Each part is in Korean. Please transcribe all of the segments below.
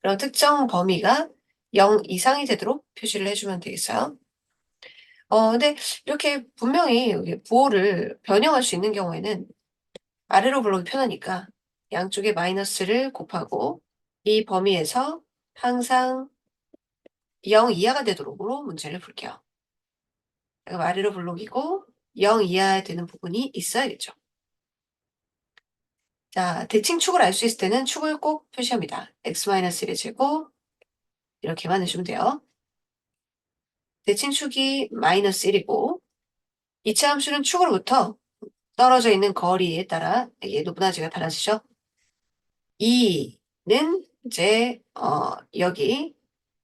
그럼 특정 범위가 0 이상이 되도록 표시를 해주면 되겠어요. 근데 이렇게 분명히 여기 부호를 변형할 수 있는 경우에는 아래로 불러오기 편하니까 양쪽에 마이너스를 곱하고 이 범위에서 항상 0 이하가 되도록으로 문제를 풀게요. 그럼 아래로 불러오기고 0 이하 되는 부분이 있어야겠죠. 자, 대칭축을 알 수 있을 때는 축을 꼭 표시합니다. x-1의 제곱 이렇게만 해주면 돼요. 대칭축이 마이너스 1이고 이차 함수는 축으로부터 떨어져 있는 거리에 따라 얘도 높낮이가 달라지죠. 2는 이제 여기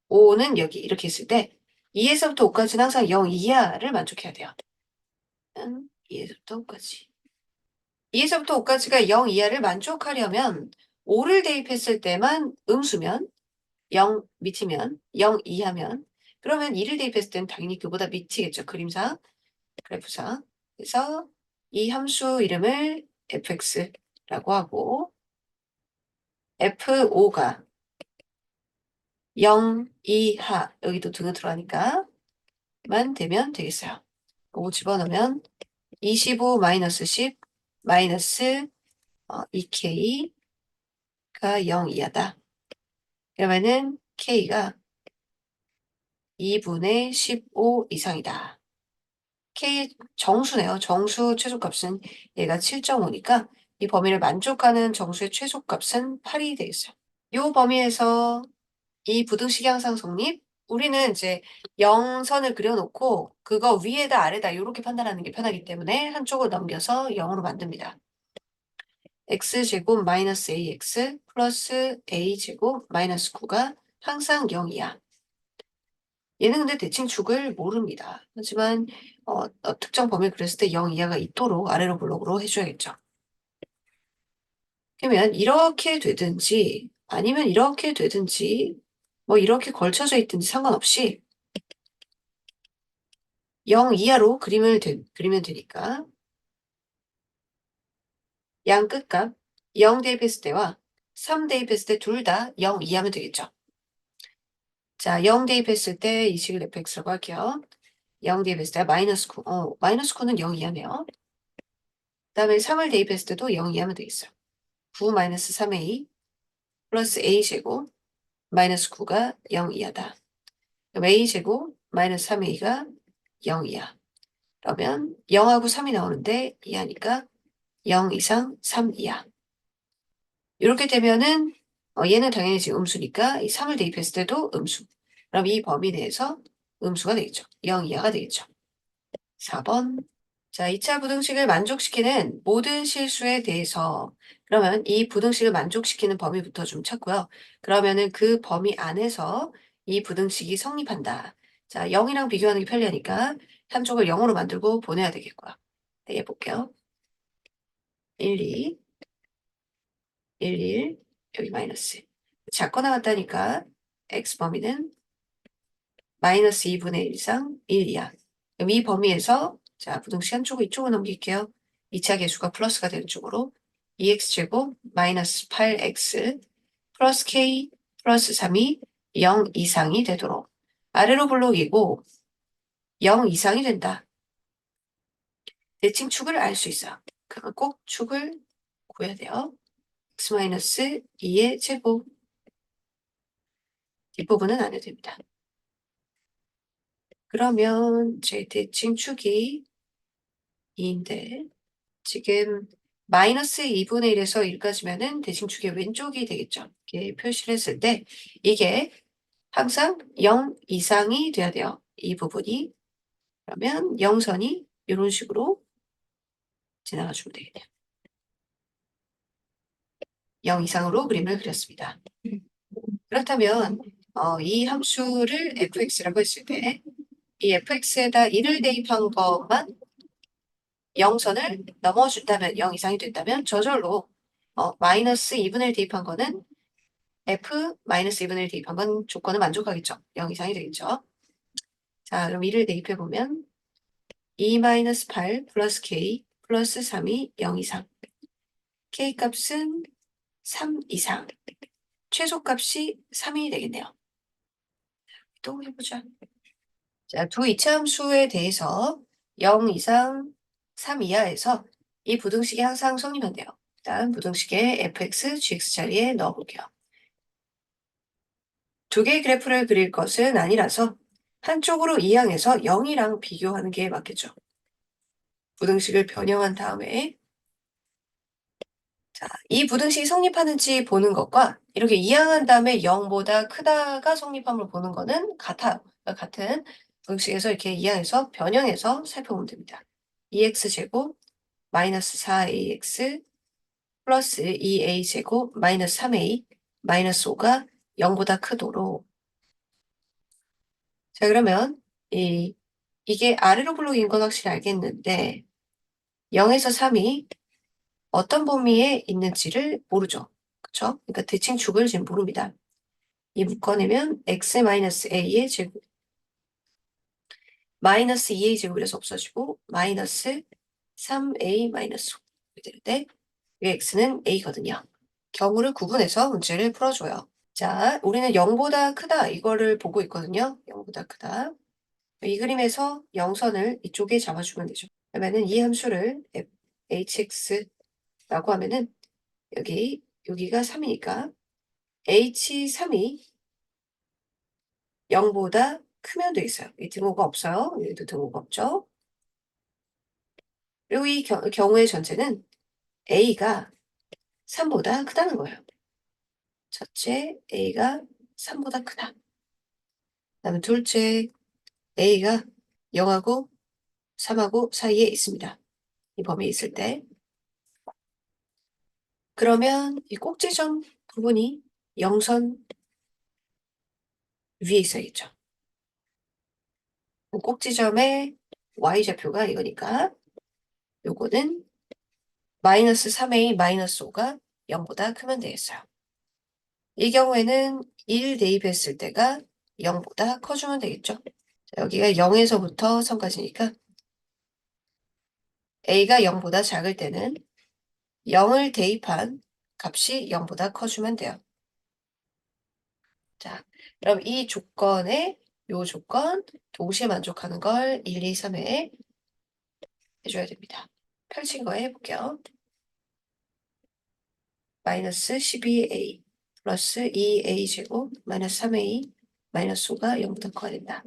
5는 여기 이렇게 있을 때 2에서부터 5까지는 항상 0 이하를 만족해야 돼요. 2에서부터 5까지. 2에서부터 5까지가 0 이하를 만족하려면 5를 대입했을 때만 음수면 0 밑이면 0 이하면 그러면 2를 대입했을 때는 당연히 그보다 밑이겠죠. 그림상, 그래프상. 그래서 이 함수 이름을 fx라고 하고 f5가 0 이하 여기도 등을 들어가니까 만 되면 되겠어요. 5 집어넣으면 25 마이너스 10 마이너스 2k가 0 이하다. 그러면은 k가 2분의 15 이상이다. k 정수네요. 정수 최소값은 얘가 7.5니까 이 범위를 만족하는 정수의 최소값은 8이 되겠어요. 이 범위에서 이 부등식 양상 성립 우리는 이제 0선을 그려놓고 그거 위에다 아래다 이렇게 판단하는 게 편하기 때문에 한쪽을 넘겨서 0으로 만듭니다. x제곱 마이너스 ax 플러스 a제곱 마이너스 9가 항상 0이야. 얘는 근데 대칭축을 모릅니다. 하지만 특정 범위를 그렸을 때 0 이하가 있도록 아래로 블록으로 해줘야겠죠. 그러면 이렇게 되든지 아니면 이렇게 되든지 뭐 이렇게 걸쳐져 있든지 상관없이 0 이하로 그리면 되니까 양 끝값 0 대입했을 때와 3 대입했을 때 둘 다 0 이하면 되겠죠. 자, 0 대입했을 때 이 식을 fx라고 할게요. 0 대입했을 때 마이너스 9. 마이너스 9는 0 이하네요. 그 다음에 3을 대입했을 때도 0 이하면 되겠어요. 9 마이너스 3a 플러스 a제곱 마이너스 9가 0 이하다. 그럼 a제곱 마이너스 3a가 0 이하. 그러면 0하고 3이 나오는데 이하니까 0 이상 3 이하. 이렇게 되면은 얘는 당연히 지금 음수니까 이 3을 대입했을 때도 음수. 그럼 이 범위 내에서 음수가 되겠죠. 0 이하가 되겠죠. 4번. 자, 2차 부등식을 만족시키는 모든 실수에 대해서 그러면 이 부등식을 만족시키는 범위부터 좀 찾고요. 그러면은 그 범위 안에서 이 부등식이 성립한다. 자, 0이랑 비교하는 게 편리하니까 한쪽을 0으로 만들고 보내야 되겠고요. 네, 해볼게요. 1, 2, 1, 1, 여기 마이너스. 작고 나왔다니까 x 범위는 마이너스 2분의 1 이상 1 이하. 그럼 이 범위에서 자 부등식 한쪽을 이쪽으로 넘길게요. 2차 계수가 플러스가 되는 쪽으로 2x제곱 마이너스 8x 플러스 k 플러스 3이 0 이상이 되도록 아래로 블록이고 0 이상이 된다. 대칭 축을 알 수 있어요. 그러면 꼭 축을 구해야 돼요. x 마이너스 2의 제곱 뒷부분은 안 해도 됩니다. 그러면 제 대칭 축이 2인데 지금 마이너스 2분의 1에서 1까지면은 대칭축의 왼쪽이 되겠죠. 이렇게 표시를 했을 때 이게 항상 0 이상이 돼야 돼요. 이 부분이. 그러면 0선이 이런 식으로 지나가 주면 되겠네요. 0 이상으로 그림을 그렸습니다. 그렇다면 이 함수를 fx라고 했을 때 이 fx에다 1을 대입한 것만 0선을 넘어준다면 0 이상이 된다면 저절로 마이너스 2분의 1 대입한 거는 f 마이너스 2분의 1 대입한 건 조건을 만족하겠죠. 0 이상이 되겠죠. 자, 그럼 1을 대입해 보면 2 마이너스 8 플러스 k 플러스 3이 0 이상. k 값은 3 이상. 최소값이 3이 되겠네요. 또 해보자. 자, 두 이차함수에 대해서 0 이상 3 이하에서 이 부등식이 항상 성립한대요. 일단 부등식에 fx, gx 자리에 넣어볼게요. 두 개의 그래프를 그릴 것은 아니라서 한쪽으로 이항해서 0이랑 비교하는 게 맞겠죠. 부등식을 변형한 다음에 자, 이 부등식이 성립하는지 보는 것과 이렇게 이항한 다음에 0보다 크다가 성립함을 보는 거는 같아요. 그러니까 같은 부등식에서 이렇게 이항해서 변형해서 살펴보면 됩니다. 2x제곱 마이너스 4ax 플러스 2a제곱 마이너스 3a 마이너스 5가 0보다 크도록. 자, 그러면 이게 아래로 블록인 건 확실히 알겠는데 0에서 3이 어떤 범위에 있는지를 모르죠. 그쵸? 그러니까 대칭축을 지금 모릅니다. 이 묶어내면 x-a의 제곱 마이너스 2a 제곱이라서 없어지고 마이너스 3a 마이너스 5 되는데 이 x는 a거든요. 경우를 구분해서 문제를 풀어줘요. 자, 우리는 0보다 크다 이거를 보고 있거든요. 0보다 크다. 이 그림에서 0선을 이쪽에 잡아주면 되죠. 그러면은 이 함수를 hx라고 하면은 여기가 3이니까 h3이 0보다 크면 되겠어요. 이 등호가 없어요. 여기도 등호가 없죠. 그리고 이 경우의 전체는 a가 3보다 크다는 거예요. 첫째, a가 3보다 크다. 그다음에 둘째, a가 0하고 3하고 사이에 있습니다. 이 범위에 있을 때. 그러면 이 꼭지점 부분이 0선 위에 있어야겠죠. 꼭지점의 y좌표가 이거니까 요거는 마이너스 3a 마이너스 5가 0보다 크면 되겠어요. 이 경우에는 1 대입했을 때가 0보다 커주면 되겠죠. 자, 여기가 0에서부터 3까지니까 a가 0보다 작을 때는 0을 대입한 값이 0보다 커주면 돼요. 자, 그럼 이 조건에 요 조건 동시에 만족하는 걸 1, 2, 3에 해줘야 됩니다. 펼친 거 해볼게요. 마이너스 12a 플러스 2a 제곱 마이너스 3a 마이너스 5가 0보다 커야 된다.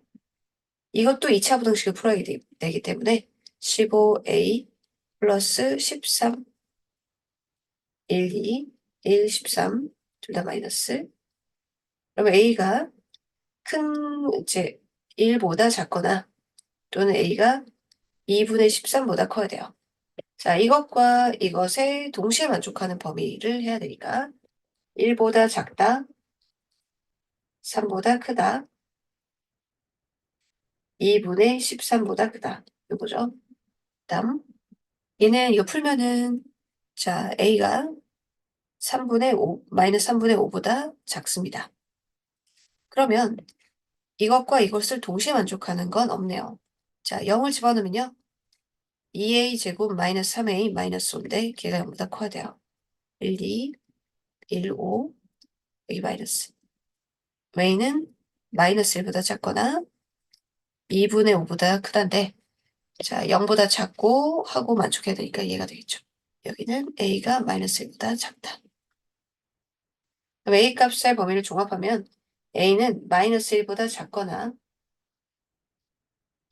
이것도 2차 부등식을 풀어야 되기 때문에 15a 플러스 13 1, 2, 1, 13 둘 다 마이너스. 그러면 a가 이제 1보다 작거나 또는 a가 2분의 13보다 커야 돼요. 자, 이것과 이것에 동시에 만족하는 범위를 해야 되니까 1보다 작다, 3보다 크다, 2분의 13보다 크다. 이거죠. 다음 얘는 이거 풀면은 자, a가 3분의 5, 마이너스 3분의 5보다 작습니다. 그러면 이것과 이것을 동시에 만족하는 건 없네요. 자, 0을 집어넣으면요. 2a 제곱 마이너스 3a 마이너스 5인데 걔가 0보다 커야 돼요. 1, 2, 1, 5 여기 마이너스. a는 마이너스 1보다 작거나 2분의 5보다 크다인데 자, 0보다 작고 하고 만족해야 되니까 이해가 되겠죠. 여기는 a가 마이너스 1보다 작다. 그럼 a 값의 범위를 종합하면 a는 마이너스 1보다 작거나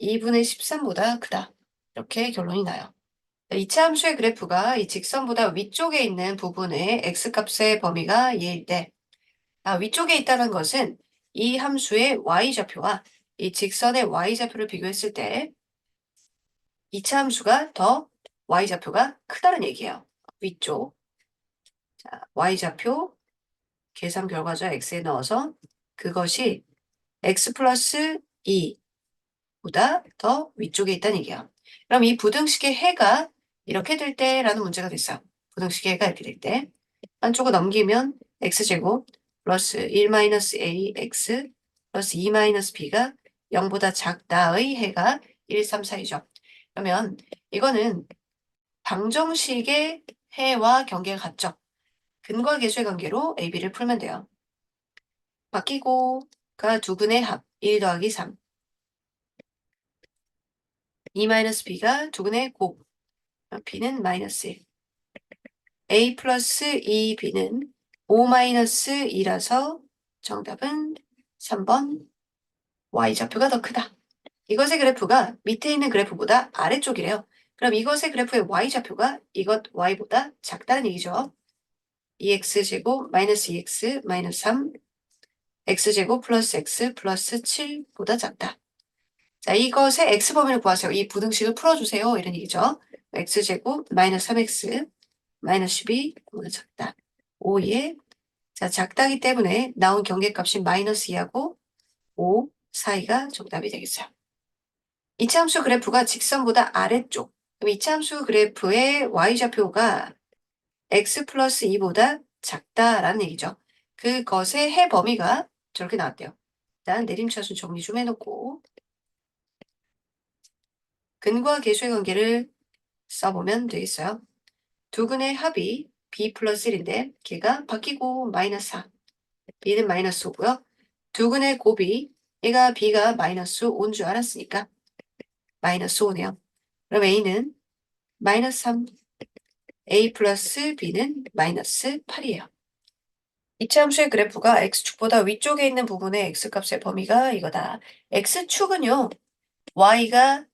2분의 13보다 크다. 이렇게 결론이 나요. 2차 함수의 그래프가 이 직선보다 위쪽에 있는 부분의 x값의 범위가 얘일 때 위쪽에 있다는 것은 이 함수의 y좌표와 이 직선의 y좌표를 비교했을 때 2차 함수가 더 y좌표가 크다는 얘기예요. 위쪽. 자, y좌표 계산 결과죠. x에 넣어서 그것이 x 플러스 2보다 더 위쪽에 있다는 얘기예요. 그럼 이 부등식의 해가 이렇게 될 때라는 문제가 됐어요. 부등식의 해가 이렇게 될 때. 한쪽을 넘기면 x제곱 플러스 1-ax 플러스 2-b가 0보다 작다의 해가 1, 3, 4이죠. 그러면 이거는 방정식의 해와 경계가 같죠. 근과 계수의 관계로 AB를 풀면 돼요. 바뀌고가 두 근의 합 1 더하기 3. 2 마이너스 b가 두 근의 곱 b는 마이너스 1. a 플러스 2b는 5 마이너스 2라서 정답은 3번 y좌표가 더 크다. 이것의 그래프가 밑에 있는 그래프보다 아래쪽이래요. 그럼 이것의 그래프의 y좌표가 이것 y보다 작다는 얘기죠. 2x제곱 마이너스 2x 마이너스 3 x제곱 플러스 x 플러스 7보다 작다. 자, 이것의 x범위를 구하세요. 이 부등식을 풀어주세요. 이런 얘기죠. x제곱 마이너스 3x 마이너스 12보다 작다. 5에 자, 작다기 때문에 나온 경계값이 마이너스 2하고 5 사이가 정답이 되겠어요. 이차함수 그래프가 직선보다 아래쪽. 그럼 이차함수 그래프의 y좌표가 x 플러스 2보다 작다라는 얘기죠. 그것의 해 범위가 저렇게 나왔대요. 일단 내림차순 정리 좀 해놓고 근과 계수의 관계를 써보면 되겠어요. 두 근의 합이 b 플러스 1인데 걔가 바뀌고 마이너스 4. b는 마이너스 5고요. 두 근의 곱이 얘가 b가 마이너스 5인 줄 알았으니까 마이너스 5네요. 그럼 a는 마이너스 3. a 플러스 b는 마이너스 8이에요. 이차함수의 그래프가 x축보다 위쪽에 있는 부분의 x값의 범위가 이거다. x축은요. y가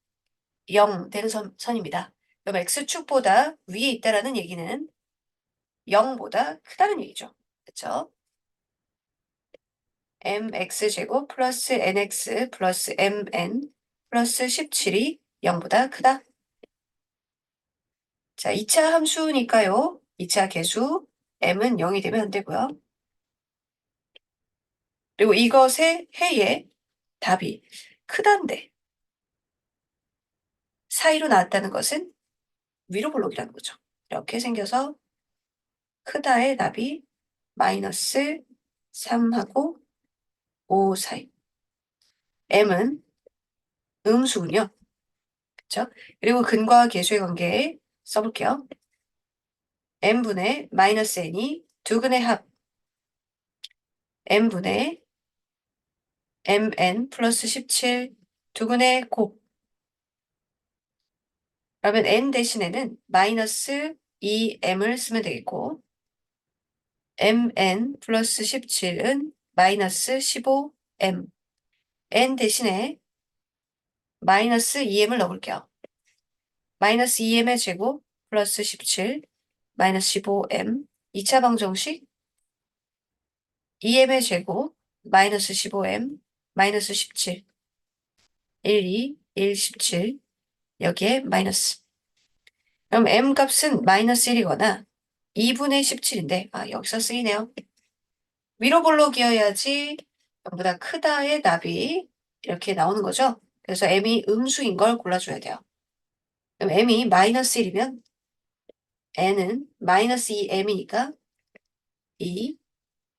0 되는 선입니다. 그럼 x축보다 위에 있다라는 얘기는 0보다 크다는 얘기죠. 그렇죠? mx제곱 플러스 nx 플러스 mn 플러스 17이 0보다 크다. 자, 2차 함수니까요. 2차 계수 m은 0이 되면 안 되고요. 그리고 이것의 해의 답이 크단데 사이로 나왔다는 것은 위로 볼록이라는 거죠. 이렇게 생겨서 크다의 답이 마이너스 3하고 5 사이. m은 음수군요. 그렇죠? 그리고 근과 계수의 관계 써볼게요. m분의 마이너스 n이 두 근의 합 m분의 mn 플러스 17 두 근의 곱. 그러면 n 대신에는 마이너스 2m을 쓰면 되겠고 mn 플러스 17은 마이너스 15m n 대신에 마이너스 2m을 넣어볼게요. 마이너스 2m의 제곱 플러스 17 마이너스 15m 2차 방정식 2m의 제곱 마이너스 15m 마이너스 17 1, 2, 1, 17 여기에 마이너스. 그럼 m 값은 마이너스 1이거나 2분의 17인데 여기서 쓰이네요. 위로 볼록이어야지 전보다 크다의 답이 이렇게 나오는 거죠. 그래서 m이 음수인 걸 골라줘야 돼요. 그럼 m이 마이너스 1이면 n은 마이너스 2m이니까 2.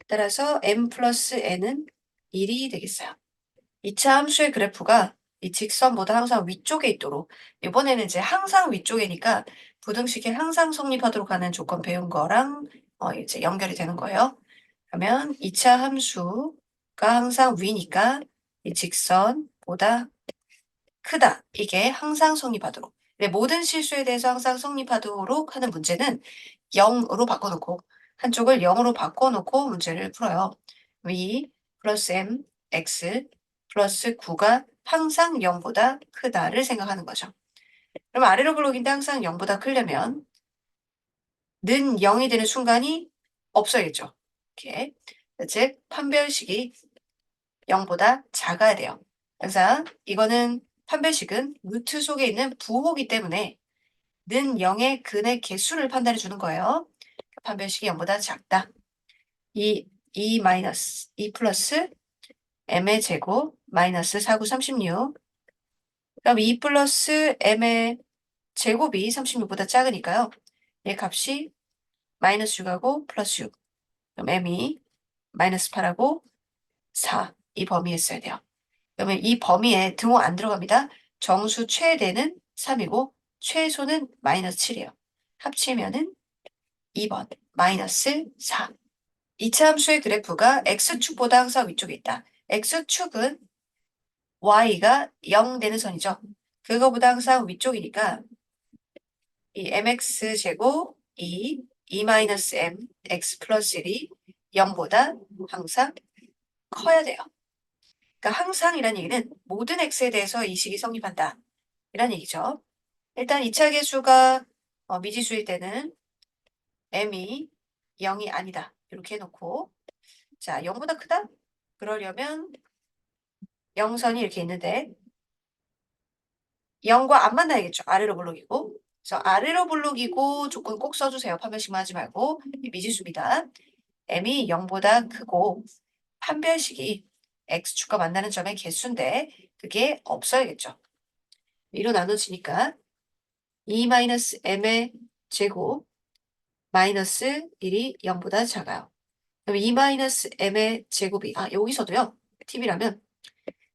따라서 m 플러스 n은 1이 되겠어요. 2차 함수의 그래프가 이 직선보다 항상 위쪽에 있도록 이번에는 이제 항상 위쪽이니까 부등식이 항상 성립하도록 하는 조건 배운 거랑 이제 연결이 되는 거예요. 그러면 2차 함수가 항상 위니까 이 직선보다 크다. 이게 항상 성립하도록. 근데 모든 실수에 대해서 항상 성립하도록 하는 문제는 0으로 바꿔놓고 한쪽을 0으로 바꿔놓고 문제를 풀어요. 위 플러스 m x 플러스 9가 항상 0보다 크다를 생각하는 거죠. 그럼 아래로 블록인데 항상 0보다 크려면 는 0이 되는 순간이 없어야겠죠. 이렇게. 즉 판별식이 0보다 작아야 돼요. 항상 이거는 판별식은 루트 속에 있는 부호기 때문에 는 0의 근의 개수를 판단해 주는 거예요. 판별식이 0보다 작다. 2 마이너스 2 플러스 m의 제곱 마이너스 4, 9, 36. 그럼 2 플러스 m의 제곱이 36보다 작으니까요. 얘 값이 마이너스 6하고 플러스 6. 그럼 m이 마이너스 8하고 4. 이 범위에 써야 돼요. 그러면 이 범위에 등호 안 들어갑니다. 정수 최대는 3이고 최소는 마이너스 7이에요. 합치면은 2번 마이너스 4. 2차 함수의 그래프가 x축보다 항상 위쪽에 있다. x축은 y가 0 되는 선이죠. 그거보다 항상 위쪽이니까 이 mx제곱 2 mx 플러스 1이 0보다 항상 커야 돼요. 그러니까 항상이란 얘기는 모든 x에 대해서 이 식이 성립한다. 이란 얘기죠. 일단 2차 계수가 미지수일 때는 m이 0이 아니다. 이렇게 해놓고 자 0보다 크다? 그러려면 0선이 이렇게 있는데 0과 안 만나야겠죠. 아래로 볼록이고. 그래서 아래로 볼록이고 조건 꼭 써주세요. 판별식만 하지 말고. 미지수입니다. m이 0보다 크고 판별식이 x축과 만나는 점의 개수인데 그게 없어야겠죠. 위로 나눠지니까 2-m의 제곱 마이너스 1이 0보다 작아요. 그럼 2-m의 제곱이 여기서도요. 팁이라면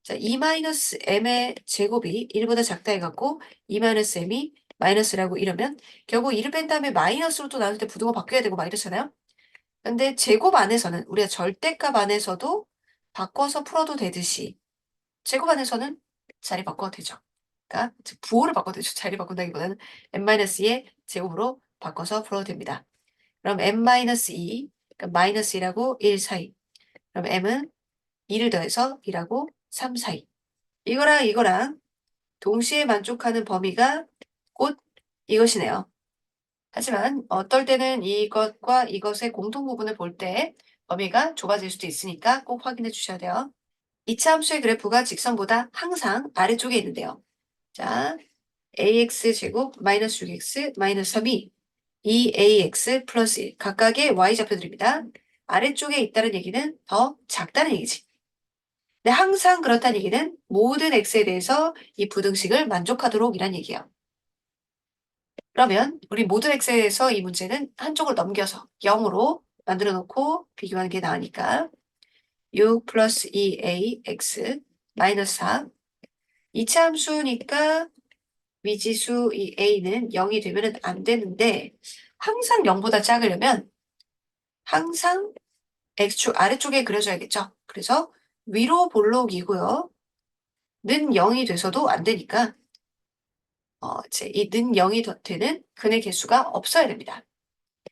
자, 2-m의 제곱이 1보다 작다 해갖고 2-m이 마이너스라고 이러면 결국 1을 뺀 다음에 마이너스로 또 나눌 때 부등호 바뀌어야 되고 막 이렇잖아요. 근데 제곱 안에서는 우리가 절대값 안에서도 바꿔서 풀어도 되듯이 제곱 안에서는 자리 바꿔도 되죠. 그러니까 즉 부호를 바꿔도 되죠. 자리 바꾼다기보다는 n-2의 제곱으로 바꿔서 풀어도 됩니다. 그럼 n-2, 그러니까 마이너스 1하고 1 사이. 그럼 m은 2를 더해서 1하고 3 사이. 이거랑 동시에 만족하는 범위가 곧 이것이네요. 하지만 어떨 때는 이것과 이것의 공통 부분을 볼 때 범위가 좁아질 수도 있으니까 꼭 확인해 주셔야 돼요. 2차 함수의 그래프가 직선보다 항상 아래쪽에 있는데요. 자, ax제곱 마이너스 6x 마이너스 3이 2ax 플러스 1 각각의 y좌표들입니다. 아래쪽에 있다는 얘기는 더 작다는 얘기지. 근데 항상 그렇다는 얘기는 모든 x에 대해서 이 부등식을 만족하도록 이란 얘기예요. 그러면 우리 모든 x에서 이 문제는 한쪽으로 넘겨서 0으로 만들어 놓고 비교하는 게 나으니까 6 플러스 2ax 마이너스 4 2차 함수니까 미지수 이 a는 0이 되면 안 되는데 항상 0보다 작으려면 항상 x축 아래쪽에 그려줘야겠죠. 그래서 위로 볼록이고요. 는 0이 돼서도 안 되니까 이제 이 는 0이 되는 근의 개수가 없어야 됩니다.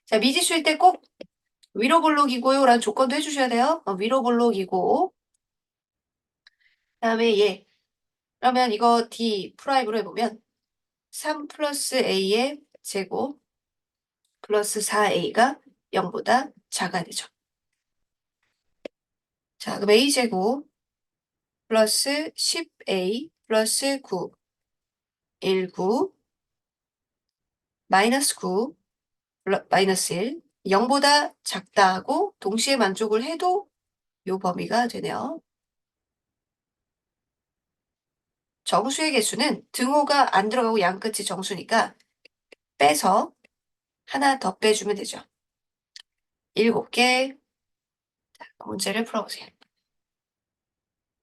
자, 미지수일 때 꼭 위로 볼록이고요 라는 조건도 해주셔야 돼요. 위로 볼록이고 그다음에 얘 그러면 이거 D 프라임으로 해보면 3 플러스 A의 제곱 플러스 4A가 0보다 작아야 되죠. 자, 그럼 A제곱 플러스 10A 플러스 9 19 마이너스 9 마이너스 1 0보다 작다 하고 동시에 만족을 해도 요 범위가 되네요. 정수의 개수는 등호가 안 들어가고 양끝이 정수니까 빼서 하나 더 빼주면 되죠. 7개 문제를 풀어보세요.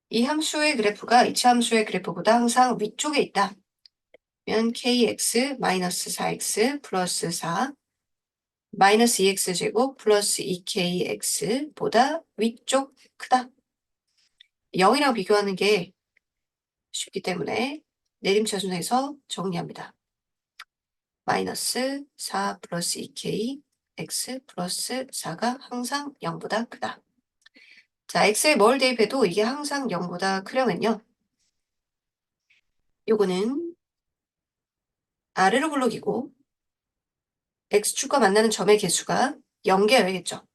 이 함수의 그래프가 2차 함수의 그래프보다 항상 위쪽에 있다. 면 kx 마이너스 4x 플러스 4 마이너스 2x제곱 플러스 2kx보다 위쪽 크다. 0이랑 비교하는 게 쉽기 때문에 내림차순에서 정리합니다. 마이너스 4 플러스 2k x 플러스 4가 항상 0보다 크다. 자, x에 뭘 대입해도 이게 항상 0보다 크려면요. 요거는 아래로 볼록이고 x축과 만나는 점의 개수가 0개여야겠죠.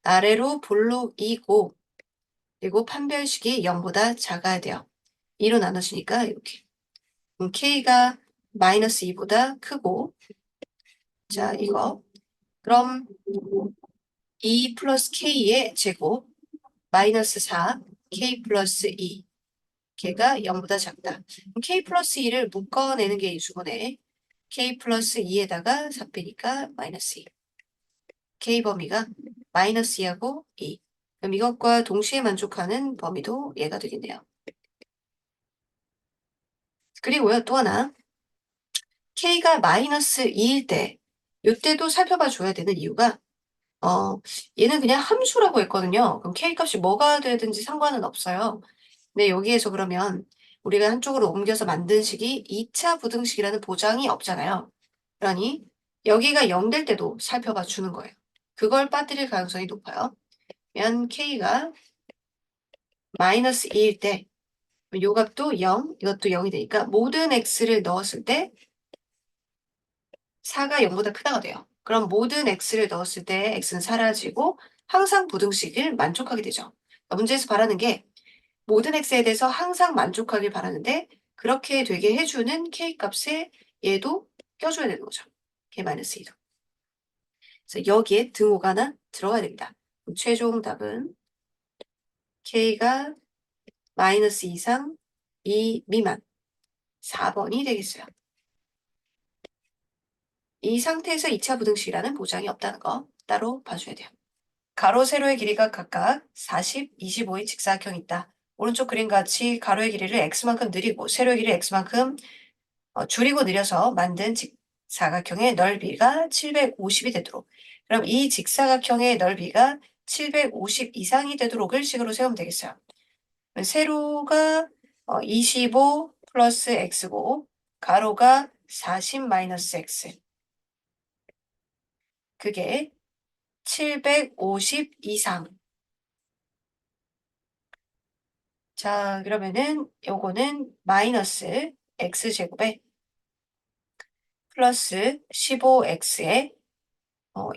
아래로 볼록이고 그리고 판별식이 0보다 작아야 돼요. 2로 나눠지니까 이렇게. k가 마이너스 2보다 크고 자 이거 그럼 2 플러스 k의 제곱 마이너스 4 k 플러스 2 걔가 0보다 작다. k 플러스 2를 묶어내는 게 이 수분에 k 플러스 2에다가 4 빼니까 마이너스 2 k 범위가 마이너스 2하고 2 그럼 이것과 동시에 만족하는 범위도 얘가 되겠네요. 그리고요 또 하나 k가 마이너스 2일 때 이때도 살펴봐 줘야 되는 이유가 얘는 그냥 함수라고 했거든요. 그럼 K값이 뭐가 되든지 상관은 없어요. 근데 여기에서 그러면 우리가 한쪽으로 옮겨서 만든 식이 2차 부등식이라는 보장이 없잖아요. 그러니 여기가 0 될 때도 살펴봐 주는 거예요. 그걸 빠뜨릴 가능성이 높아요. 그러면 K가 마이너스 2일 때 요 값도 0, 이것도 0이 되니까 모든 x를 넣었을 때 4가 0보다 크다가 돼요. 그럼 모든 x를 넣었을 때 x는 사라지고 항상 부등식을 만족하게 되죠. 문제에서 바라는 게 모든 x에 대해서 항상 만족하길 바라는데 그렇게 되게 해주는 k값에 얘도 껴줘야 되는 거죠. k-2도. 그래서 여기에 등호가 하나 들어가야 됩니다. 그럼 최종 답은 k가 마이너스 이상 2 미만 4번이 되겠어요. 이 상태에서 2차 부등식이라는 보장이 없다는 거 따로 봐줘야 돼요. 가로, 세로의 길이가 각각 40, 25의 직사각형이 있다. 오른쪽 그림 같이 가로의 길이를 x만큼 느리고 세로의 길이를 x만큼 줄이고 느려서 만든 직사각형의 넓이가 750이 되도록. 그럼 이 직사각형의 넓이가 750 이상이 되도록을 식으로 세우면 되겠어요. 세로가 25 플러스 x고 가로가 40 마이너스 x. 그게 750 이상. 자, 그러면은 요거는 마이너스 x제곱에 플러스 15x에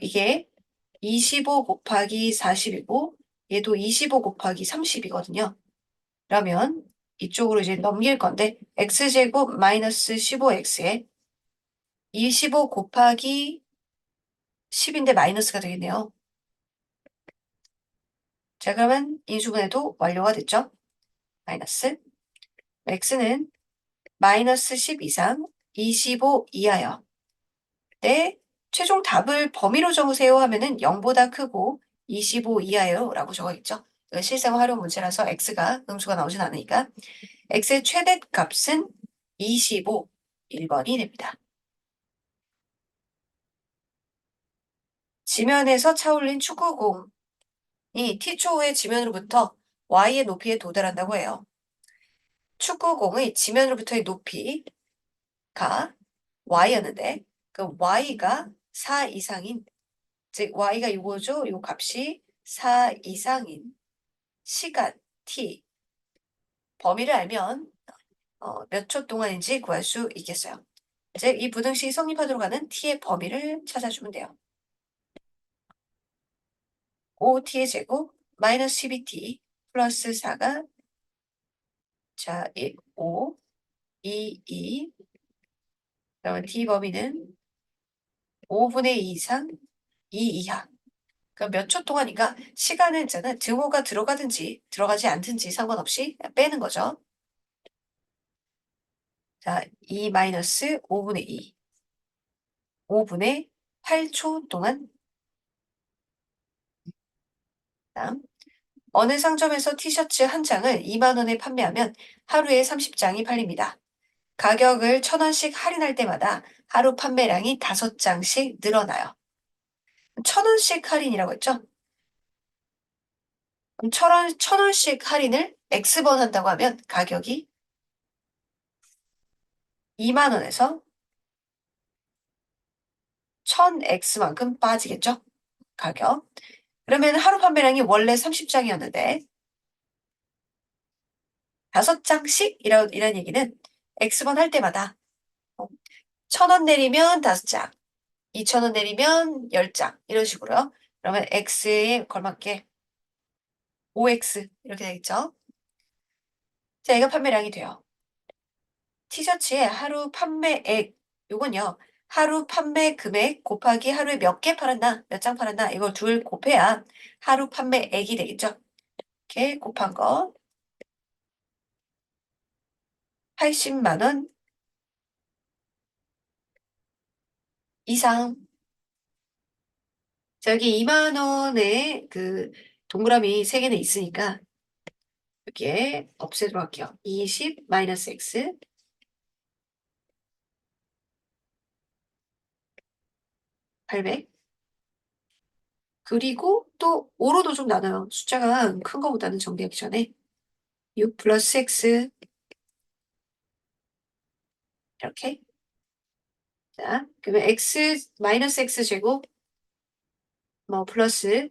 이게 25 곱하기 40이고 얘도 25 곱하기 30이거든요. 그러면 이쪽으로 이제 넘길 건데 x제곱 마이너스 15x에 25 곱하기 10인데 마이너스가 되겠네요. 자, 그러면 인수분해도 완료가 됐죠? 마이너스 x는 마이너스 10 이상 25 이하여. 네, 최종 답을 범위로 적으세요 하면은 0보다 크고 25 이하요 라고 적어있죠. 실생 활용 문제라서 x가 음수가 나오진 않으니까 x의 최대값은 25, 1번이 됩니다. 지면에서 차올린 축구공이 t초 후에 지면으로부터 y의 높이에 도달한다고 해요. 축구공의 지면으로부터의 높이가 y였는데 그 y가 4 이상인 즉 y가 이거죠. 요 값이 4 이상인 시간 t 범위를 알면 몇 초 동안인지 구할 수 있겠어요. 즉 이 부등식이 성립하도록 하는 t의 범위를 찾아주면 돼요. 5t의 제곱 마이너스 12t 플러스 4가 자 5, 2, 그러면 t 범위는 5분의 2 이상 2 이하. 그럼 몇 초 동안인가? 시간은 있잖아. 등호가 들어가든지 들어가지 않든지 상관없이 빼는 거죠. 자, 2 마이너스 5분의 2. 5분의 8초 동안. 다음. 어느 상점에서 티셔츠 한 장을 2만 원에 판매하면 하루에 30장이 팔립니다. 가격을 1,000원씩 할인할 때마다 하루 판매량이 5장씩 늘어나요. 1,000원씩 할인이라고 했죠? 그럼 1,000원씩 할인을 X번 한다고 하면 가격이 2만 원에서 1,000X만큼 빠지겠죠? 가격. 그러면 하루 판매량이 원래 30장이었는데 5장씩 이런 얘기는 X번 할 때마다 1,000원 내리면 5장, 2,000원 내리면 10장 이런 식으로요. 그러면 X에 걸맞게 5X 이렇게 되겠죠? 자, 얘가 판매량이 돼요. 티셔츠의 하루 판매액 요건요. 하루 판매 금액 곱하기 하루에 몇 개 팔았나, 몇 장 팔았나 이걸 둘 곱해야 하루 판매액이 되겠죠. 이렇게 곱한 거 80만 원 이상. 자, 여기 2만 원에 그 동그라미 3개는 있으니까 여기에 없애도록 할게요. 20 마이너스 x 800 그리고 또 5로도 좀 나눠요. 숫자가 큰 거보다는 정리하기 전에. 6 플러스 x 이렇게. 자, 그러면 x 마이너스 x 제곱 뭐 플러스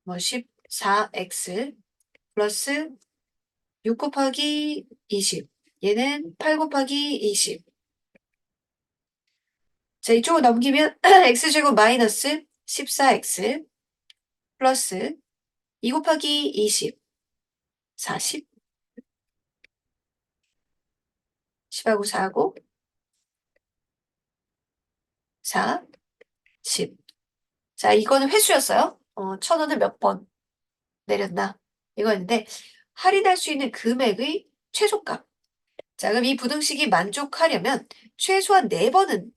뭐 14x 플러스 6 곱하기 20. 얘는 8 곱하기 20. 자, 이쪽으로 넘기면 x제곱 마이너스 14x 플러스 2 곱하기 20. 40. 10하고 4하고 4, 10. 자, 이거는 횟수였어요. 1,000원을 몇 번 내렸나? 이거였는데 할인할 수 있는 금액의 최소값. 자, 그럼 이 부등식이 만족하려면 최소한 4번은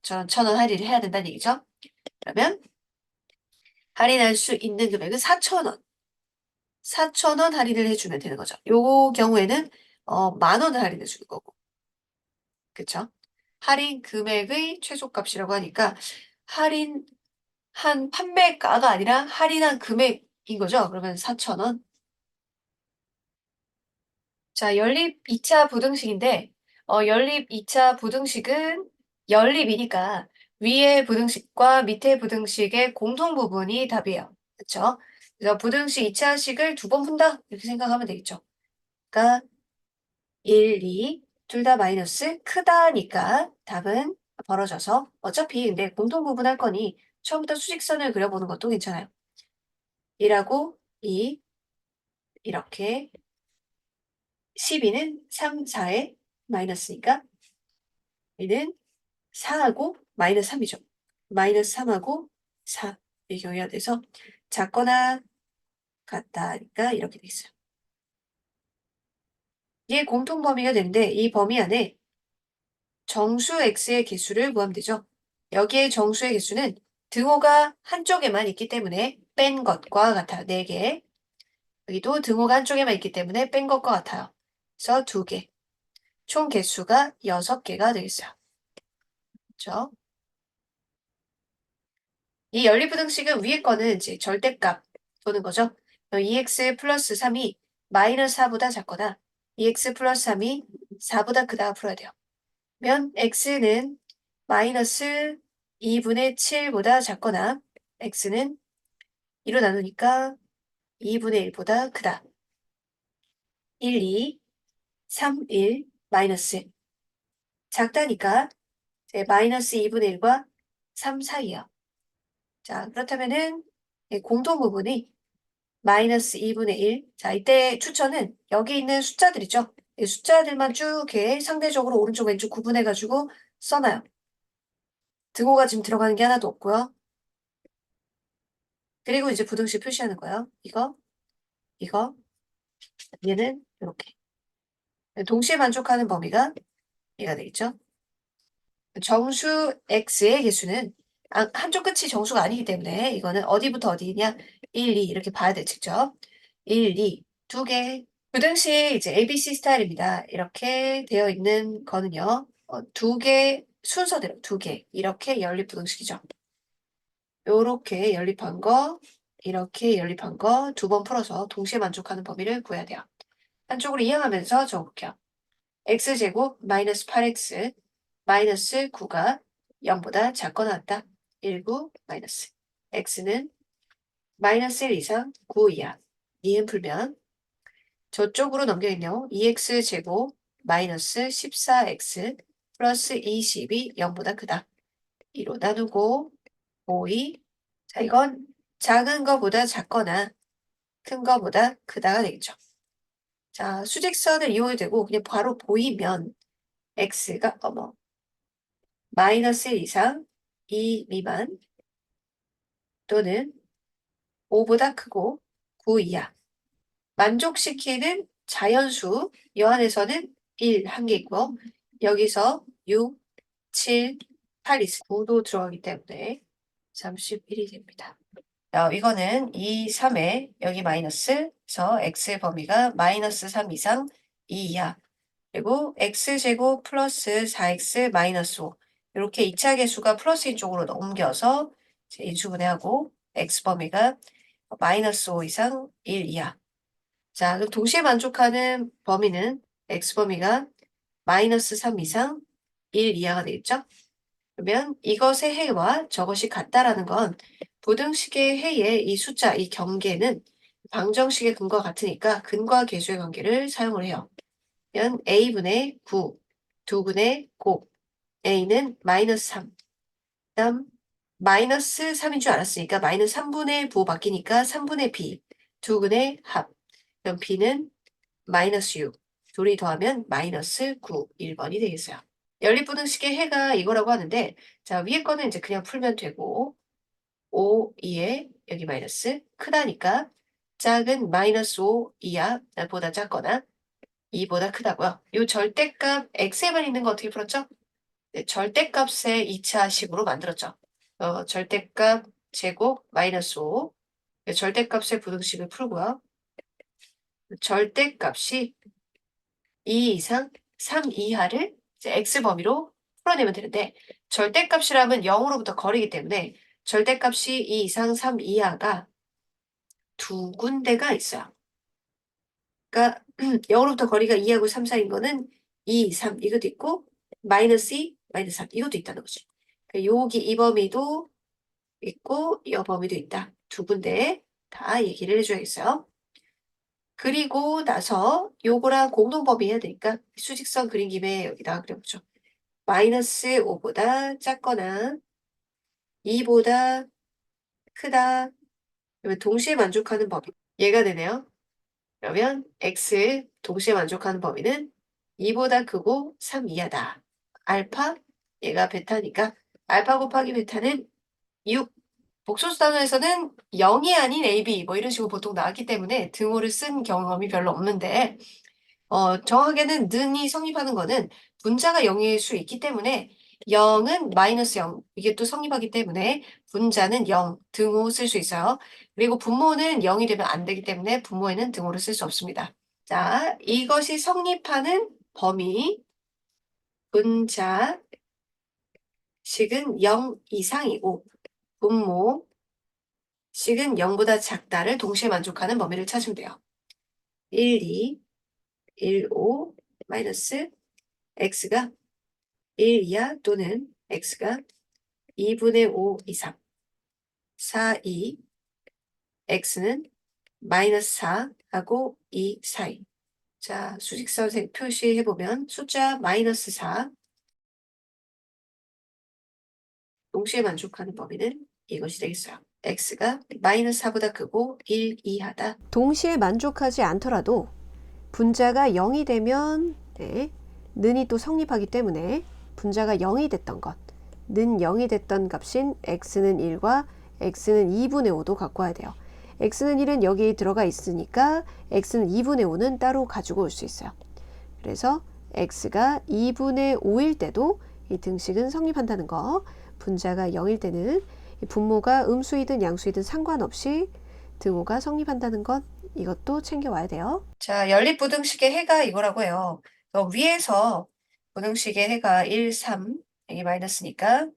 저는 1,000원 할인을 해야 된다는 얘기죠. 그러면 할인할 수 있는 금액은 4,000원. 4,000원 할인을 해주면 되는 거죠. 요 경우에는 10,000원을 할인해 주는 거고. 그쵸? 할인 금액의 최소값이라고 하니까 할인한 판매가가 아니라 할인한 금액인 거죠. 그러면 4,000원. 자, 연립 2차 부등식인데 연립 2차 부등식은 연립이니까 위의 부등식과 밑의 부등식의 공통 부분이 답이에요. 그쵸? 그래서 부등식 2차식을 2번 푼다 이렇게 생각하면 되겠죠. 그러니까 1, 2 둘 다 마이너스 크다니까 답은 벌어져서 어차피 근데 공통 부분 할 거니 처음부터 수직선을 그려보는 것도 괜찮아요. 1하고 2 이렇게 12는 3, 4에 마이너스니까 얘는 4하고 마이너스 3이죠. 마이너스 3하고 4 비교해야 돼서 작거나 같다니까 이렇게 돼 있어요. 이게 공통 범위가 되는데 이 범위 안에 정수 x의 개수를 구하면 되죠. 여기에 정수의 개수는 등호가 한쪽에만 있기 때문에 뺀 것과 같아요. 4개. 여기도 등호가 한쪽에만 있기 때문에 뺀 것과 같아요. 그래서 2개. 총 개수가 6개가 되겠어요. 그렇죠? 이 연립부등식은 위에 거는 이제 절대값 보는 거죠. 2x 플러스 3이 마이너스 4보다 작거나 2x 플러스 3이 4보다 크다 풀어야 돼요. 면 x는 마이너스 2분의 7보다 작거나 x는 2로 나누니까 2분의 1보다 크다. 1, 2, 3, 1, 마이너스. 작다니까 이제 마이너스 2분의 1과 3 사이야. 자, 그렇다면은 공통 부분이 마이너스 2분의 1. 자, 이때 추천은 여기 있는 숫자들이죠. 이 숫자들만 쭉 이렇게 상대적으로 오른쪽 왼쪽 구분해가지고 써놔요. 등호가 지금 들어가는 게 하나도 없고요. 그리고 이제 부등식 표시하는 거예요. 이거, 얘는 이렇게. 동시에 만족하는 범위가 얘가 되겠죠. 정수 x의 개수는 한쪽 끝이 정수가 아니기 때문에 이거는 어디부터 어디냐 1, 2 이렇게 봐야 돼 직접. 1, 2 두 개. 부등식 이제 ABC 스타일입니다. 이렇게 되어 있는 거는요. 두 개 순서대로 두 개 이렇게 연립 부등식이죠. 요렇게 연립한 거 이렇게 연립한 거 2번 풀어서 동시에 만족하는 범위를 구해야 돼요. 한쪽으로 이항하면서 적을게요. x제곱 마이너스 8x 마이너스 9가 0보다 작거나 같다. 19 마이너스 x는 마이너스 1 이상 9 이하. 이은 풀면 저쪽으로 넘겨있네요. 2x제곱 마이너스 14x 플러스 20이 0보다 크다. 2로 나누고 5, 2. 자, 이건 작은 거보다 작거나 큰 거보다 크다가 되겠죠. 자, 수직선을 이용해도 되고 그냥 바로 보이면 x가 마이너스 1 이상 2 미만 또는 5보다 크고 9 이하. 만족시키는 자연수 이 안에서는 1 한 개 있고요. 여기서 6, 7, 8 있어요. 9도 들어가기 때문에 31이 됩니다. 이거는 2, 3에 여기 마이너스에서 x의 범위가 마이너스 3 이상 2 이하 그리고 x제곱 플러스 4x 마이너스 5 이렇게 2차 계수가 플러스인 쪽으로 넘겨서 인수분해하고 x범위가 마이너스 5 이상 1 이하. 자, 그럼 동시에 만족하는 범위는 x범위가 마이너스 3 이상 1 이하가 되겠죠? 그러면 이것의 해와 저것이 같다라는 건 부등식의 해의 이 숫자, 이 경계는 방정식의 근과 같으니까 근과 계수의 관계를 사용을 해요. 그러면 a분의 9, 2분의 곱, a는 마이너스 3, 그다음 마이너스 3인 줄 알았으니까 마이너스 3분의 부 바뀌니까 3분의 b, 2분의 합, 그럼 b는 마이너스 6, 둘이 더하면 마이너스 9, 1번이 되겠어요. 연립부등식의 해가 이거라고 하는데, 자, 위에 거는 이제 그냥 풀면 되고, 5, 2에 여기 마이너스 크다니까 작은 마이너스 5 이하 보다 작거나 2보다 크다고요. 이 절대값 x에만 있는 거 어떻게 풀었죠? 네, 절대값의 2차식으로 만들었죠. 절대값 제곱 마이너스 5, 절대값의 부등식을 풀고요. 절대값이 2 이상 3 이하를 이제 x 범위로 풀어내면 되는데 절대값이라면 0으로부터 거리기 때문에 절대값이 2 이상 3 이하가 두 군데가 있어요. 그러니까 0으로부터 거리가 2하고 3 사이인 거는 2, 3 이것도 있고 마이너스 2, 마이너스 3 이것도 있다는 거죠. 그러니까 여기 이 범위도 있고 이 범위도 있다. 두 군데 다 얘기를 해줘야겠어요. 그리고 나서 요거랑 공동범위 해야 되니까 수직선 그린 김에 여기다가 그려보죠. 마이너스 5보다 작거나 2보다 크다. 그러면 동시에 만족하는 범위. 얘가 되네요. 그러면 x 동시에 만족하는 범위는 2보다 크고 3 이하다. 알파, 얘가 베타니까 알파 곱하기 베타는 6. 복소수 단원에서는 0이 아닌 AB 뭐 이런 식으로 보통 나왔기 때문에 등호를 쓴 경험이 별로 없는데 정확하게는 는이 성립하는 거는 분자가 0일 수 있기 때문에 0은 마이너스 0 이게 또 성립하기 때문에 분자는 0 등호 쓸 수 있어요. 그리고 분모는 0이 되면 안 되기 때문에 분모에는 등호를 쓸 수 없습니다. 자, 이것이 성립하는 범위 분자식은 0 이상이고 분모식은 0보다 작다를 동시에 만족하는 범위를 찾으면 돼요. 1, 2, 1, 5 마이너스 x가 1 이하 또는 x가 2분의 5 이상 4, 2 x는 마이너스 4하고 2 사이. 자, 수직선 표시해보면 숫자 마이너스 4 동시에 만족하는 범위는 이것이 되겠어요. x가 마이너스 4보다 크고 1 이하다. 동시에 만족하지 않더라도 분자가 0이 되면 는이 또 성립하기 때문에 분자가 0이 됐던 것, 는 0이 됐던 값인 x는 1과 x는 2분의 5도 갖고 와야 돼요. x는 1은 여기 들어가 있으니까 x는 2분의 5는 따로 가지고 올 수 있어요. 그래서 x가 2분의 5일 때도 이 등식은 성립한다는 거, 분자가 0일 때는 분모가 음수이든 양수이든 상관없이 등호가 성립한다는 것, 이것도 챙겨와야 돼요. 자, 연립부등식의 해가 이거라고 해요. 위에서 부등식의 해가 1, 3, 여기 마이너스니까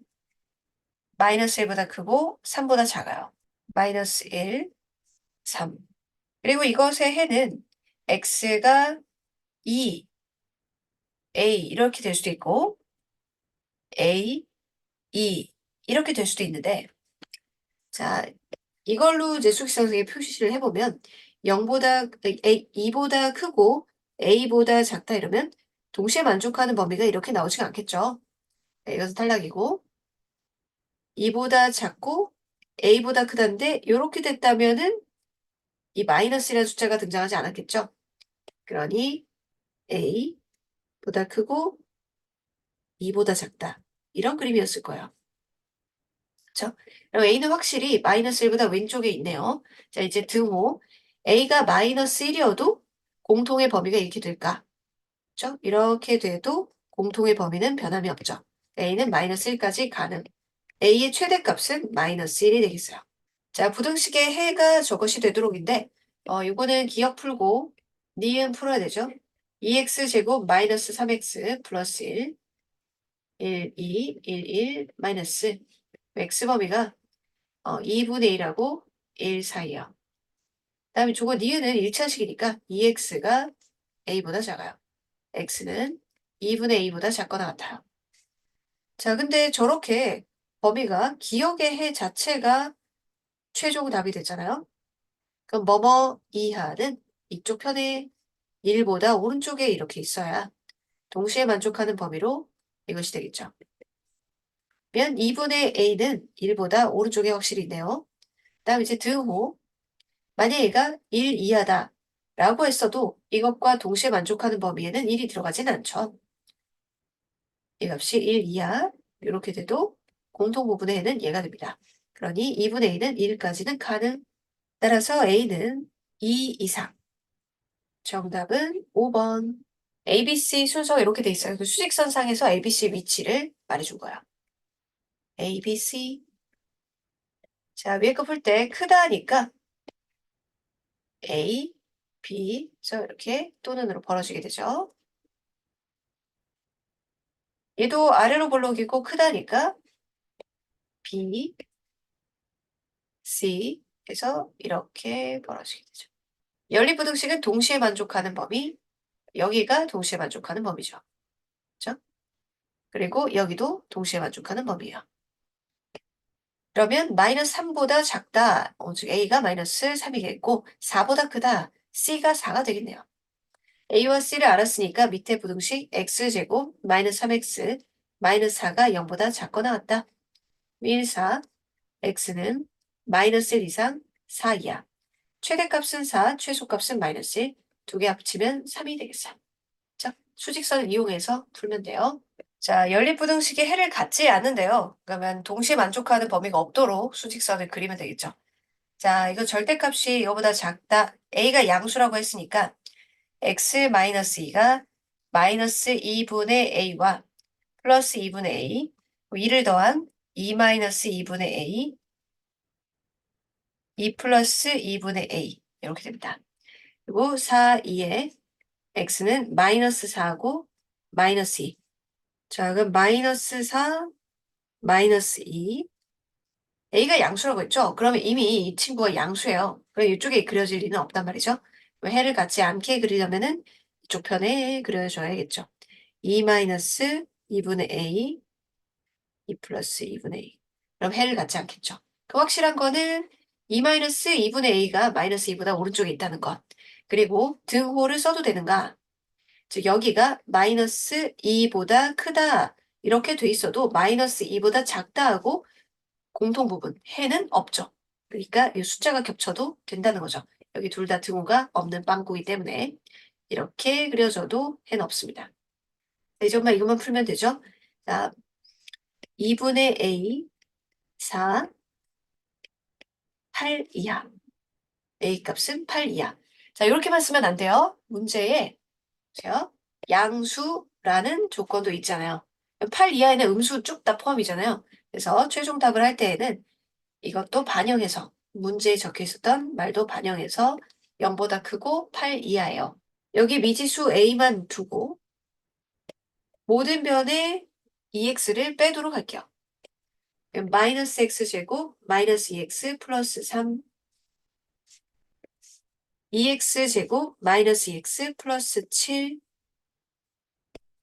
마이너스 1보다 크고 3보다 작아요. 마이너스 1, 3. 그리고 이것의 해는 x가 2, a 이렇게 될 수도 있고 a, 2 이렇게 될 수도 있는데 자, 이걸로 이제 수직선상에 표시를 해보면 0보다 2보다 크고 a보다 작다 이러면 동시에 만족하는 범위가 이렇게 나오지가 않겠죠. 네, 이것은 탈락이고 2보다 작고 a보다 크다인데 이렇게 됐다면은 이 마이너스라는 숫자가 등장하지 않았겠죠. 그러니 a보다 크고 2보다 작다. 이런 그림이었을 거예요. 그렇죠? 그럼 a는 확실히 마이너스 1보다 왼쪽에 있네요. 자, 이제 등호. a가 마이너스 1이어도 공통의 범위가 이렇게 될까? 그렇죠? 이렇게 돼도 공통의 범위는 변함이 없죠. a는 마이너스 1까지 가능. a의 최대값은 마이너스 1이 되겠어요. 자, 부등식의 해가 저것이 되도록인데 이거는 기억 풀고 니은 풀어야 되죠. 2x 제곱 마이너스 3x 플러스 1, 1, 2, 1, 1 마이너스 x 범위가 2분의 1하고 1 사이요. 다음에 저거 니은은 1차식이니까 2x가 a보다 작아요. x는 2분의 a보다 작거나 같아요. 자, 근데 저렇게 범위가 기억의 해 자체가 최종 답이 됐잖아요. 그럼 뭐뭐 이하는 이쪽 편에 1보다 오른쪽에 이렇게 있어야 동시에 만족하는 범위로 이것이 되겠죠. 그러면 2분의 a는 1보다 오른쪽에 확실히 있네요. 다음 이제 등호. 만약 얘가 1 이하다 라고 했어도 이것과 동시에 만족하는 범위에는 1이 들어가진 않죠. 이 값이 1 이하 이렇게 돼도 공통부분의 a는 얘가 됩니다. 그러니 2분의 a는 1까지는 가능. 따라서 a는 2 이상. 정답은 5번. ABC 순서가 이렇게 돼 있어요. 그 수직선상에서 ABC 위치를 말해준 거야. ABC. 자, 위에 거 풀 때 크다니까 A, B, 그래서 이렇게 또는으로 벌어지게 되죠. 얘도 아래로 볼록이고 크다니까 B, C 해서 이렇게 벌어지게 되죠. 연립부등식은 동시에 만족하는 범위, 여기가 동시에 만족하는 범위죠. 그렇죠? 그리고 여기도 동시에 만족하는 범위예요. 그러면 마이너스 3보다 작다, 즉 A가 마이너스 3이겠고 4보다 크다, C가 4가 되겠네요. A와 C를 알았으니까 밑에 부등식 X제곱 마이너스 3X 마이너스 4가 0보다 작거나 같다. 1, 4, X는 마이너스 1 이상 4 이하. 최대값은 4, 최소값은 마이너스 1. 두 개 합치면 3이 되겠어요. 자, 수직선을 이용해서 풀면 돼요. 자, 연립부등식의 해를 갖지 않는데요. 그러면 동시에 만족하는 범위가 없도록 수직선을 그리면 되겠죠. 자, 이거 절대값이 이거보다 작다. A가 양수라고 했으니까 x-2가 마이너스 2분의 a와 플러스 2분의 a, 2를 더한 2-2분의 a, 2 플러스 2분의 a 이렇게 됩니다. 그리고 4, 2에 x는 마이너스 4하고 마이너스 2. 자, 그럼 마이너스 4, 마이너스 2. a가 양수라고 했죠? 그러면 이미 이 친구가 양수예요. 그럼 이쪽에 그려질 리는 없단 말이죠. 해를 갖지 않게 그리려면은 이쪽 편에 그려줘야겠죠. 2 마이너스 2분의 a, 2 플러스 2분의 a. 그럼 해를 갖지 않겠죠. 그 확실한 거는 2 마이너스 2분의 a가 마이너스 2보다 오른쪽에 있다는 것. 그리고 등호를 써도 되는가? 즉 여기가 마이너스 2보다 크다 이렇게 돼 있어도 마이너스 2보다 작다 하고 공통부분 해는 없죠. 그러니까 이 숫자가 겹쳐도 된다는 거죠. 여기 둘 다 등호가 없는 빵꾸이기 때문에 이렇게 그려줘도 해는 없습니다. 이제 엄마 이것만 풀면 되죠. 자, 2분의 a 4 8 이하 a 값은 8 이하. 자, 이렇게만 쓰면 안 돼요. 문제에 보세요. 양수라는 조건도 있잖아요. 8 이하에는 음수 쭉 다 포함이잖아요. 그래서 최종 답을 할 때에는 이것도 반영해서 문제에 적혀 있었던 말도 반영해서 0보다 크고 8 이하예요. 여기 미지수 a만 두고 모든 변에 2x를 빼도록 할게요. 마이너스 x제곱 마이너스 2x 플러스 3 2x제곱 마이너스 2x 플러스 7.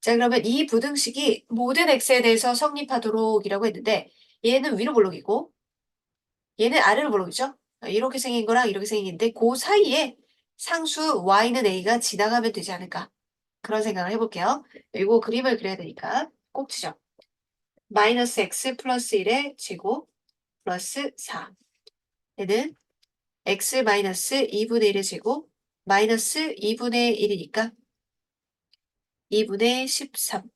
자, 그러면 이 부등식이 모든 x에 대해서 성립하도록 이라고 했는데 얘는 위로 볼록이고 얘는 아래로 볼록이죠. 이렇게 생긴 거랑 이렇게 생긴데 그 사이에 상수 y는 a가 지나가면 되지 않을까. 그런 생각을 해볼게요. 이거 그림을 그려야 되니까 꼭 치죠. 마이너스 x 플러스 1의 제곱 플러스 4. 얘는 x 마이너스 2분의 1의 제곱 마이너스 2분의 1이니까 2분의 13.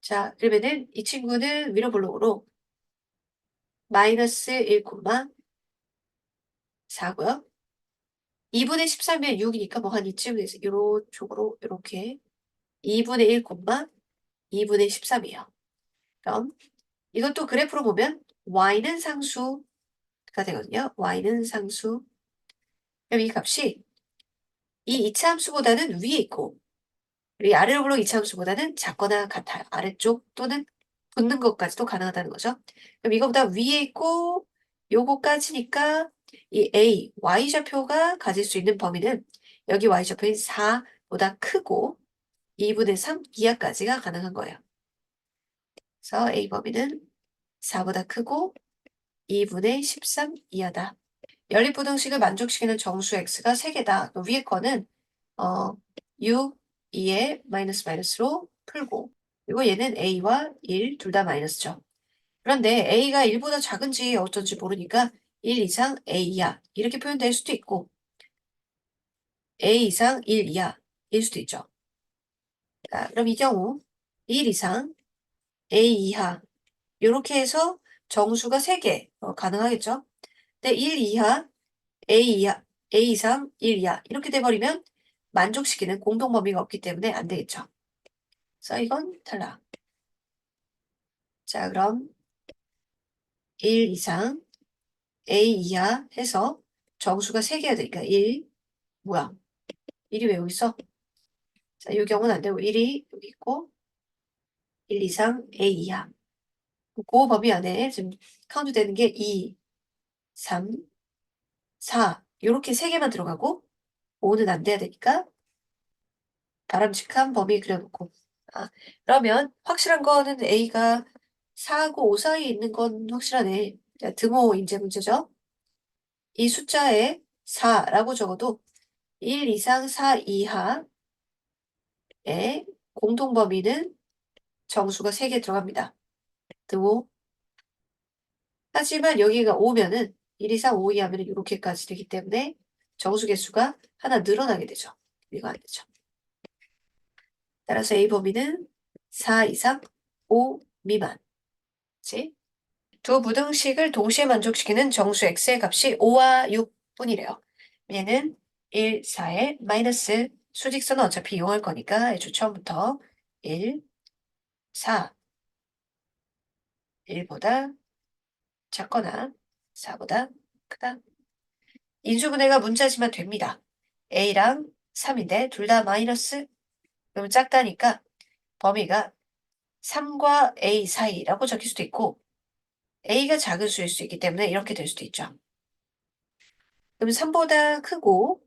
자, 그러면은 이 친구는 위로 볼록으로 마이너스 1, 4고요. 2분의 13이면 6이니까 뭐 한 이쯤 돼서 이쪽으로 이렇게 2분의 1, 2분의 13이에요. 그럼 이것도 그래프로 보면 y는 상수가 되거든요. y는 상수. 그럼 이 값이 이 이차함수보다는 위에 있고 이 아래로 볼록 이차함수보다는 작거나 같아요. 아래쪽 또는 붙는 것까지도 가능하다는 거죠. 그럼 이거보다 위에 있고 요거까지니까 이 A, Y좌표가 가질 수 있는 범위는 여기 Y좌표인 4보다 크고 2분의 3 이하까지가 가능한 거예요. 그래서 A 범위는 4보다 크고 2분의 13 이하다. 연립부등식을 만족시키는 정수 x가 3개다. 위에 거는 6, 2에 마이너스 마이너스로 풀고 그리고 얘는 a와 1 둘 다 마이너스죠. 그런데 a가 1보다 작은지 어쩐지 모르니까 1 이상 a 이하 이렇게 표현될 수도 있고 a 이상 1 이하일 수도 있죠. 자, 그럼 이 경우 1 이상 a 이하 이렇게 해서 정수가 3개 가능하겠죠. 근데 1 이하 A 이하, A 이상 1 이하 이렇게 돼버리면 만족시키는 공동범위가 없기 때문에 안 되겠죠. 그래서 이건 탈락. 자, 그럼 1 이상 A 이하 해서 정수가 3개가 되니까 1, 뭐야? 1이 왜 여기 있어? 자, 이 경우는 안 되고 1이 여기 있고 1 이상 A 이하. 그 범위 안에 지금 카운트 되는 게 2, 3, 4 이렇게 3개만 들어가고 5는 안 돼야 되니까 바람직한 범위 그려놓고 그러면 확실한 거는 A가 4하고 5 사이에 있는 건 확실하네. 자, 등호 인제 문제죠. 이 숫자에 4라고 적어도 1 이상 4 이하의 공통범위는 정수가 3개 들어갑니다. 등호. 하지만 여기가 5면은 1 이상 5 이하면 이렇게까지 되기 때문에 정수 개수가 하나 늘어나게 되죠. 이거 안 되죠. 따라서 A 범위는 4 이상 5 미만. 그치? 두 부등식을 동시에 만족시키는 정수 x의 값이 5와 6뿐이래요. 얘는 1, 4에 마이너스 수직선은 어차피 이용할 거니까 애초 처음부터 1, 4, 1보다 작거나 4보다 크다. 인수분해가 문자지만 됩니다. A랑 3인데 둘 다 마이너스 그럼 작다니까 범위가 3과 A 사이라고 적힐 수도 있고 A가 작은 수일 수 있기 때문에 이렇게 될 수도 있죠. 그럼 3보다 크고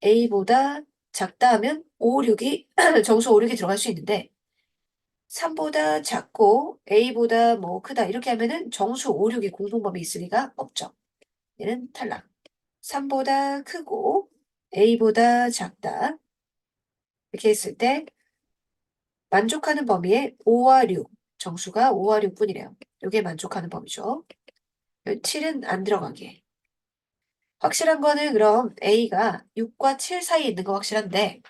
A보다 작다 하면 5, 6이 정수 5, 6이 들어갈 수 있는데 3보다 작고 A보다 뭐 크다 이렇게 하면은 정수 5, 6이 공통범위 있을 리가 없죠. 얘는 탈락. 3보다 크고 A보다 작다 이렇게 했을 때 만족하는 범위에 5와 6 정수가 5와 6뿐이래요. 이게 만족하는 범위죠. 7은 안 들어가게. 확실한 거는 그럼 A가 6과 7 사이에 있는 거 확실한데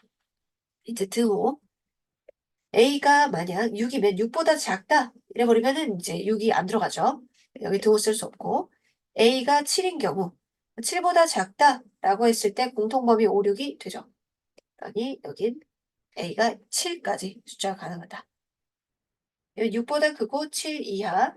이제 등호 A가 만약 6이면 6보다 작다 이래버리면은 이제 6이 안 들어가죠. 여기 등호 쓸 수 없고 A가 7인 경우 7보다 작다라고 했을 때 공통범위 5, 6이 되죠. 그러니 여긴 A가 7까지 숫자가 가능하다. 6보다 크고 7 이하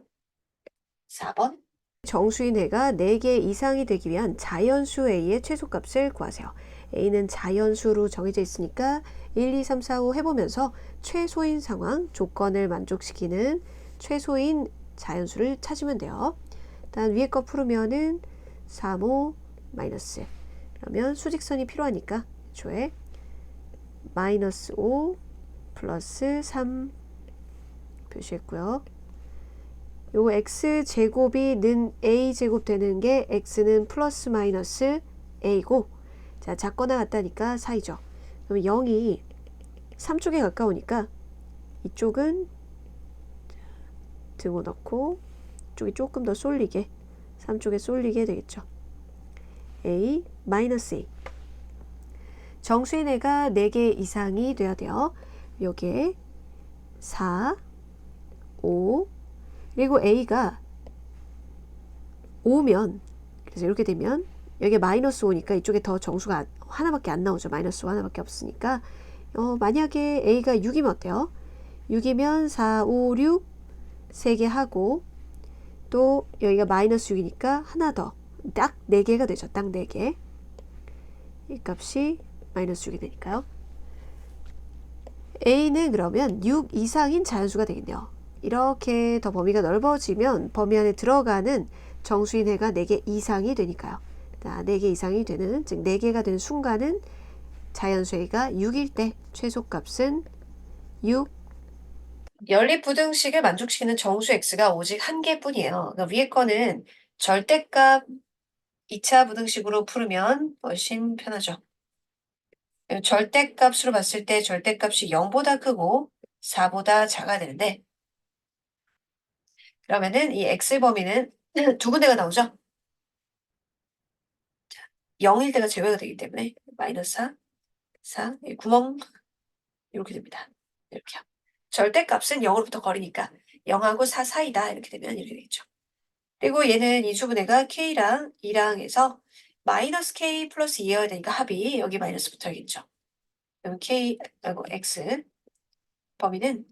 4번 정수인 애가 4개 이상이 되기 위한 자연수 A의 최소값을 구하세요. A는 자연수로 정해져 있으니까 1, 2, 3, 4, 5 해보면서 최소인 상황, 조건을 만족시키는 최소인 자연수를 찾으면 돼요. 일단 위에 거 풀으면은 3, 5, 마이너스. 그러면 수직선이 필요하니까 애초에 마이너스 5 플러스 3 표시했고요. 요거 x제곱이 는 a제곱 되는 게 x는 플러스 마이너스 a고 자 작거나 같다니까 사이죠. 그럼 0이 3쪽에 가까우니까 이쪽은 등호 넣고 이쪽이 조금 더 쏠리게 3쪽에 쏠리게 되겠죠. a 마이너스 a 정수인 애가 4개 이상이 돼야 돼요. 여기에 4, 5 그리고 A가 5면 그래서 이렇게 되면 여기 마이너스 5니까 이쪽에 더 정수가 하나밖에 안 나오죠. 마이너스 5 하나밖에 없으니까 만약에 A가 6이면 어때요? 6이면 4, 5, 6 3개 하고 또 여기가 마이너스 6이니까 하나 더 딱 4개가 되죠. 딱 4개 이 값이 마이너스 6이 되니까요. A는 그러면 6 이상인 자연수가 되겠네요. 이렇게 더 범위가 넓어지면 범위 안에 들어가는 정수인 해가 4개 이상이 되니까요. 4개 이상이 되는, 즉 4개가 되는 순간은 자연수해가 6일 때 최소값은 6. 연립부등식을 만족시키는 정수 x가 오직 한 개뿐이에요. 그러니까 위에 거는 절대값 2차 부등식으로 풀으면 훨씬 편하죠. 절대값으로 봤을 때 절대값이 0보다 크고 4보다 작아야 되는데, 그러면은 이 x 범위는 두 군데가 나오죠. 0일 때가 제외가 되기 때문에 마이너스 4, 4, 구멍 이렇게 됩니다. 이렇게요. 절대값은 0으로부터 거리니까 0하고 4 사이다 이렇게 되면 이렇게 되겠죠. 그리고 얘는 인수분해가 k랑 2랑 해서 마이너스 k 플러스 2여야 되니까 합이 여기 마이너스 붙어야겠죠. 그럼 k, x 범위는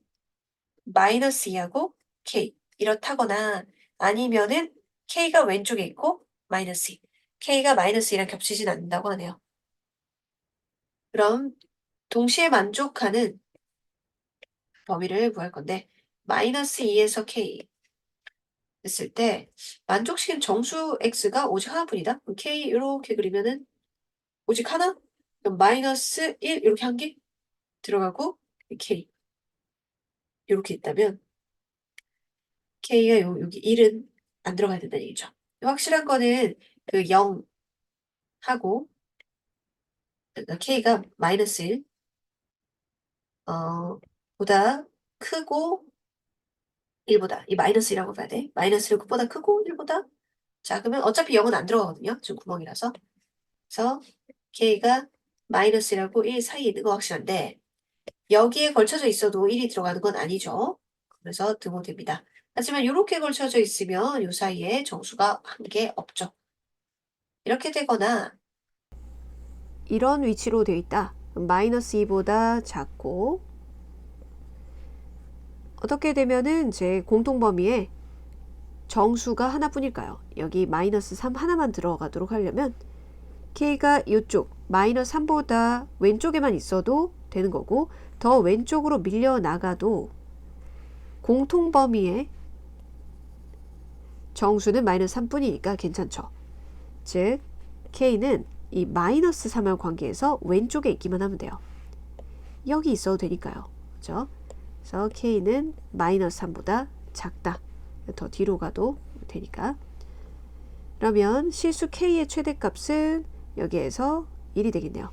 마이너스 2하고 k 이렇다거나 아니면은 k가 왼쪽에 있고 마이너스 2, k가 마이너스 2랑 겹치진 않는다고 하네요. 그럼 동시에 만족하는 범위를 구할 건데 마이너스 2에서 k 했을 때 만족시키는 정수 x가 오직 하나뿐이다. 그럼 k 이렇게 그리면은 오직 하나? 그럼 마이너스 1 이렇게 한 개 들어가고 k 이렇게 있다면 k가 여기 1은 안 들어가야 된다는 얘기죠. 확실한 거는 그 0하고 k가 마이너스 1 보다 크고 1보다 이 마이너스 1이라고 봐야 돼. 마이너스 1보다 크고 1보다 작으면 어차피 0은 안 들어가거든요. 지금 구멍이라서. 그래서 k가 마이너스 1하고 1 사이에 있는 거 확실한데 여기에 걸쳐져 있어도 1이 들어가는 건 아니죠. 그래서 등호됩니다. 하지만 이렇게 걸쳐져 있으면 이 사이에 정수가 한 개 없죠. 이렇게 되거나 이런 위치로 되어 있다. 마이너스 2보다 작고 어떻게 되면은 제 공통범위에 정수가 하나뿐일까요? 여기 마이너스 3 하나만 들어가도록 하려면 k가 이쪽 마이너스 3보다 왼쪽에만 있어도 되는 거고 더 왼쪽으로 밀려 나가도 공통범위에 정수는 마이너스 3뿐이니까 괜찮죠. 즉 k는 이 마이너스 3과 관계에서 왼쪽에 있기만 하면 돼요. 여기 있어도 되니까요. 그죠? 그래서 k는 마이너스 3보다 작다. 더 뒤로 가도 되니까. 그러면 실수 k의 최대값은 여기에서 1이 되겠네요.